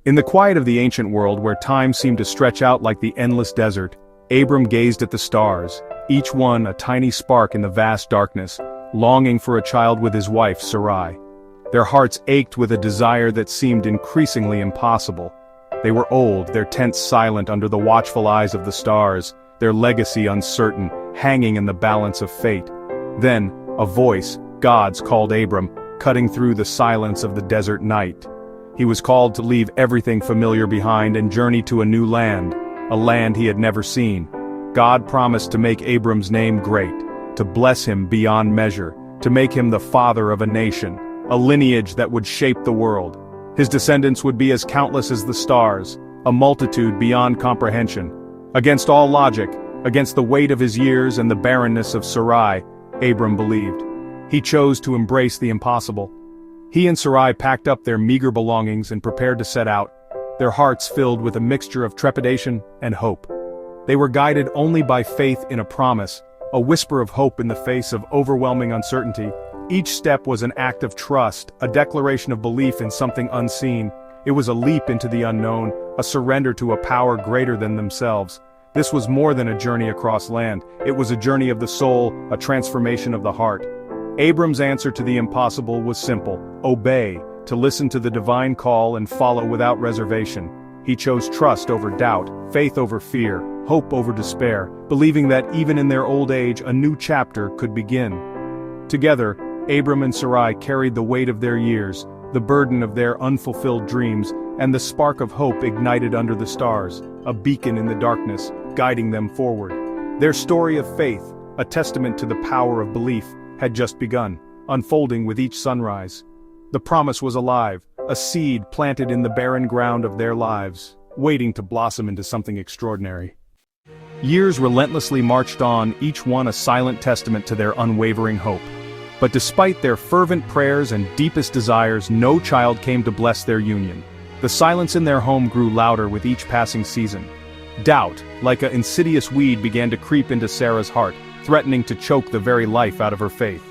In the quiet of the ancient world where time seemed to stretch out like the endless desert, Abram gazed at the stars, each one a tiny spark in the vast darkness, longing for a child with his wife Sarai. Their hearts ached with a desire that seemed increasingly impossible. They were old, their tents silent under the watchful eyes of the stars, their legacy uncertain, hanging in the balance of fate. Then, a voice, God's, called Abram, cutting through the silence of the desert night. He was called to leave everything familiar behind and journey to a new land, a land he had never seen. God promised to make Abram's name great, to bless him beyond measure, to make him the father of a nation, a lineage that would shape the world. His descendants would be as countless as the stars, a multitude beyond comprehension. Against all logic, against the weight of his years and the barrenness of Sarai, Abram believed. He chose to embrace the impossible. He and Sarai packed up their meager belongings and prepared to set out, their hearts filled with a mixture of trepidation and hope. They were guided only by faith in a promise, a whisper of hope in the face of overwhelming uncertainty. Each step was an act of trust, a declaration of belief in something unseen. It was a leap into the unknown, a surrender to a power greater than themselves. This was more than a journey across land. It was a journey of the soul, a transformation of the heart. Abram's answer to the impossible was simple: obey, to listen to the divine call and follow without reservation. He chose trust over doubt, faith over fear, hope over despair, believing that even in their old age a new chapter could begin. Together, Abram and Sarai carried the weight of their years, the burden of their unfulfilled dreams, and the spark of hope ignited under the stars, a beacon in the darkness, guiding them forward. Their story of faith, a testament to the power of belief, had just begun, unfolding with each sunrise. The promise was alive, a seed planted in the barren ground of their lives, waiting to blossom into something extraordinary. Years relentlessly marched on, each one a silent testament to their unwavering hope. But despite their fervent prayers and deepest desires, no child came to bless their union. The silence in their home grew louder with each passing season. Doubt, like an insidious weed, began to creep into Sarah's heart, threatening to choke the very life out of her faith.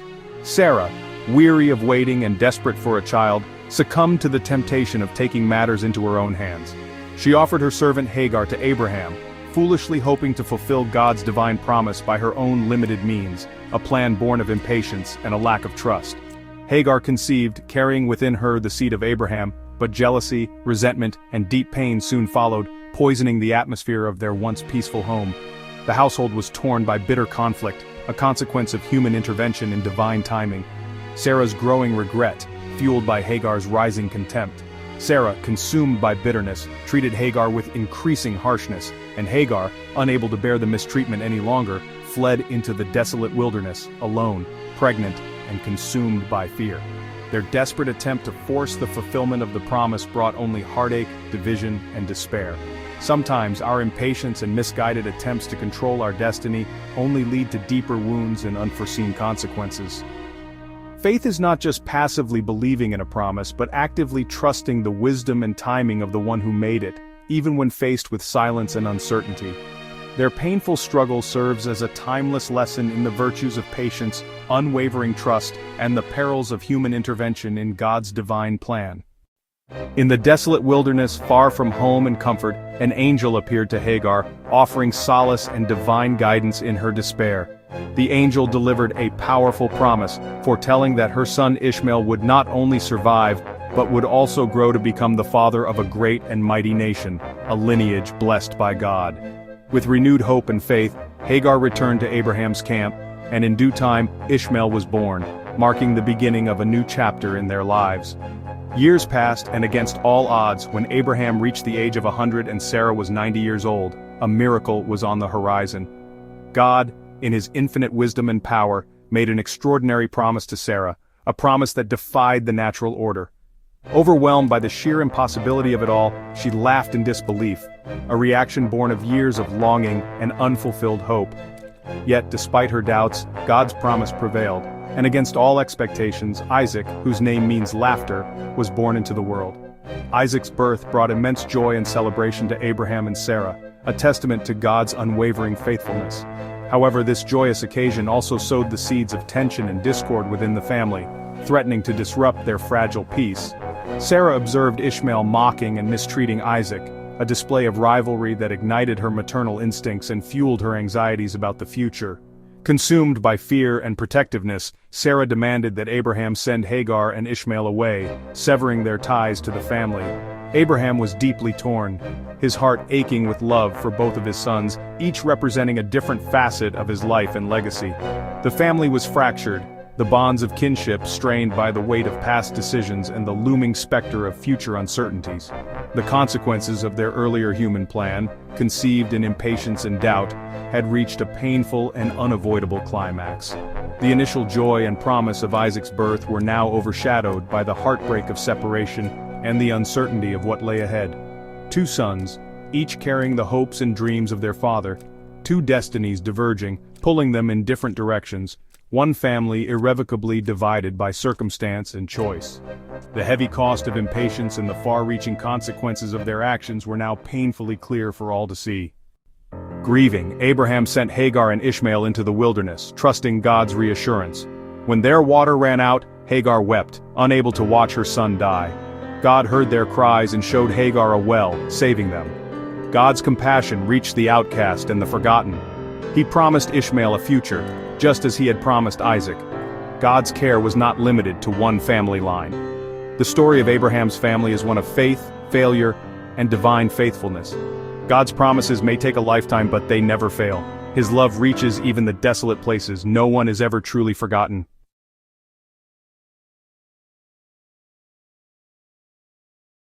Sarah, weary of waiting and desperate for a child, succumbed to the temptation of taking matters into her own hands. She offered her servant Hagar to Abraham, foolishly hoping to fulfill God's divine promise by her own limited means, a plan born of impatience and a lack of trust. Hagar conceived, carrying within her the seed of Abraham, but jealousy, resentment, and deep pain soon followed, poisoning the atmosphere of their once peaceful home. The household was torn by bitter conflict, a consequence of human intervention and divine timing. Sarah's growing regret, fueled by Hagar's rising contempt. Sarah, consumed by bitterness, treated Hagar with increasing harshness, and Hagar, unable to bear the mistreatment any longer, fled into the desolate wilderness, alone, pregnant, and consumed by fear. Their desperate attempt to force the fulfillment of the promise brought only heartache, division, and despair. Sometimes our impatience and misguided attempts to control our destiny only lead to deeper wounds and unforeseen consequences. Faith is not just passively believing in a promise, but actively trusting the wisdom and timing of the one who made it, even when faced with silence and uncertainty. Their painful struggle serves as a timeless lesson in the virtues of patience, unwavering trust, and the perils of human intervention in God's divine plan. In the desolate wilderness, far from home and comfort, an angel appeared to Hagar, offering solace and divine guidance in her despair. The angel delivered a powerful promise, foretelling that her son Ishmael would not only survive, but would also grow to become the father of a great and mighty nation, a lineage blessed by God. With renewed hope and faith, Hagar returned to Abraham's camp, and in due time, Ishmael was born, marking the beginning of a new chapter in their lives. Years passed, and against all odds, when Abraham reached the age of 100 and Sarah was 90 years old, a miracle was on the horizon. God, in his infinite wisdom and power, made an extraordinary promise to Sarah, a promise that defied the natural order. Overwhelmed by the sheer impossibility of it all, she laughed in disbelief, a reaction born of years of longing and unfulfilled hope. Yet, despite her doubts, God's promise prevailed, and against all expectations, Isaac, whose name means laughter, was born into the world. Isaac's birth brought immense joy and celebration to Abraham and Sarah, a testament to God's unwavering faithfulness. However, this joyous occasion also sowed the seeds of tension and discord within the family, threatening to disrupt their fragile peace. Sarah observed Ishmael mocking and mistreating Isaac, a display of rivalry that ignited her maternal instincts and fueled her anxieties about the future. Consumed by fear and protectiveness, Sarah demanded that Abraham send Hagar and Ishmael away, severing their ties to the family. Abraham was deeply torn, his heart aching with love for both of his sons, each representing a different facet of his life and legacy. The family was fractured, the bonds of kinship strained by the weight of past decisions and the looming specter of future uncertainties. The consequences of their earlier human plan, conceived in impatience and doubt, had reached a painful and unavoidable climax. The initial joy and promise of Isaac's birth were now overshadowed by the heartbreak of separation and the uncertainty of what lay ahead. Two sons, each carrying the hopes and dreams of their father, two destinies diverging, pulling them in different directions, one family irrevocably divided by circumstance and choice. The heavy cost of impatience and the far-reaching consequences of their actions were now painfully clear for all to see. Grieving, Abraham sent Hagar and Ishmael into the wilderness, trusting God's reassurance. When their water ran out, Hagar wept, unable to watch her son die. God heard their cries and showed Hagar a well, saving them. God's compassion reached the outcast and the forgotten. He promised Ishmael a future, just as he had promised Isaac. God's care was not limited to one family line. The story of Abraham's family is one of faith, failure, and divine faithfulness. God's promises may take a lifetime, but they never fail. His love reaches even the desolate places. No one is ever truly forgotten.